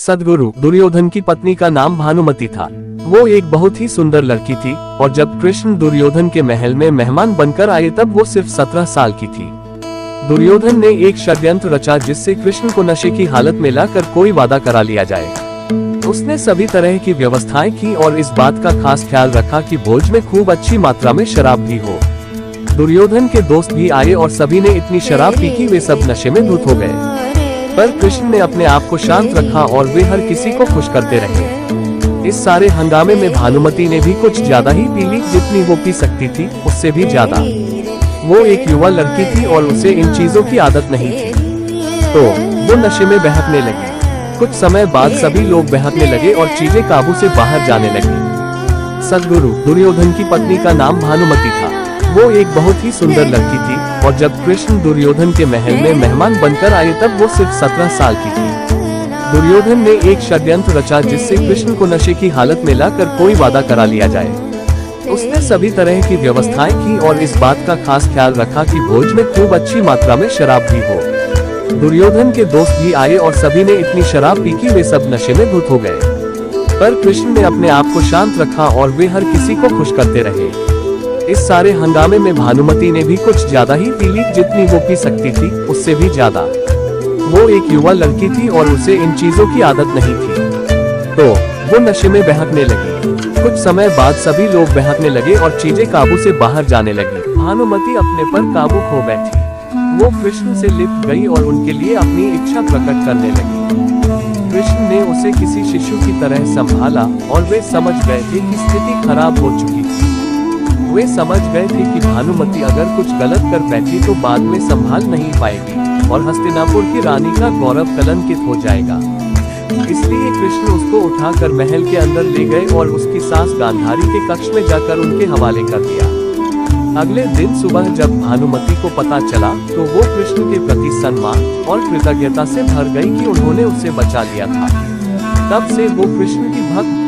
सद्गुरु दुर्योधन की पत्नी का नाम भानुमति था। वो एक बहुत ही सुंदर लड़की थी और जब कृष्ण दुर्योधन के महल में मेहमान बनकर आए तब वो सिर्फ 17 साल की थी। दुर्योधन ने एक षड्यंत्र रचा जिससे कृष्ण को नशे की हालत में लाकर कोई वादा करा लिया जाए। उसने सभी तरह की व्यवस्थाएं की और इस बात का खास ख्याल रखा कि भोज में खूब अच्छी मात्रा में शराब भी हो। दुर्योधन के दोस्त भी आए और सभी ने इतनी शराब पी कि वे सब नशे में धुत हो गए। पर कृष्ण ने अपने आप को शांत रखा और वे हर किसी को खुश करते रहे। इस सारे हंगामे में भानुमति ने भी कुछ ज्यादा ही पी ली, जितनी वो पी सकती थी उससे भी ज्यादा। वो एक युवा लड़की थी और उसे इन चीजों की आदत नहीं थी, तो वो नशे में बहकने लगी। कुछ समय बाद सभी लोग बहकने लगे और चीजें काबू से बाहर जाने लगी। सद्गुरु दुर्योधन की पत्नी का नाम भानुमति था। वो एक बहुत ही सुंदर लड़की थी और जब कृष्ण दुर्योधन के महल में मेहमान बनकर आए तब वो सिर्फ 17 साल की थी। दुर्योधन ने एक षड्यंत्र रचा जिससे कृष्ण को नशे की हालत में लाकर कोई वादा करा लिया जाए। उसने सभी तरह की व्यवस्थाएं की और इस बात का खास ख्याल रखा कि भोज में खूब अच्छी मात्रा में शराब भी हो। दुर्योधन के दोस्त भी आए और सभी ने इतनी शराब पी कि वे सब नशे में धुत हो गए। पर कृष्ण ने अपने आप को शांत रखा और वे हर किसी को खुश करते रहे। इस सारे हंगामे में भानुमति ने भी कुछ ज्यादा ही पी ली, जितनी वो पी सकती थी उससे भी ज्यादा। वो एक युवा लड़की थी और उसे इन चीजों की आदत नहीं थी, तो वो नशे में बहकने लगी। कुछ समय बाद सभी लोग बहकने लगे और चीजें काबू से बाहर जाने लगी। भानुमति अपने पर काबू खो बैठी। वो कृष्ण से लिप्ट गई और उनके लिए अपनी इच्छा प्रकट करने लगी। कृष्ण ने उसे किसी शिशु की तरह संभाला और वे समझ गए थे कि स्थिति खराब हो चुकी थी। वे समझ गए थे कि भानुमति अगर कुछ गलत कर बैठी तो बाद में संभाल नहीं पाएगी और हस्तिनापुर की रानी का गौरव कलंकित हो जाएगा। इसलिए कृष्ण उसको उठाकर महल के अंदर ले गए और उसकी सास गांधारी के कक्ष में जाकर उनके हवाले कर दिया। अगले दिन सुबह जब भानुमति को पता चला तो वो कृष्ण के प्रति सम्मान और कृतज्ञता से भर गई कि उन्होंने उसे बचा लिया था। तब से वो कृष्ण की भक्त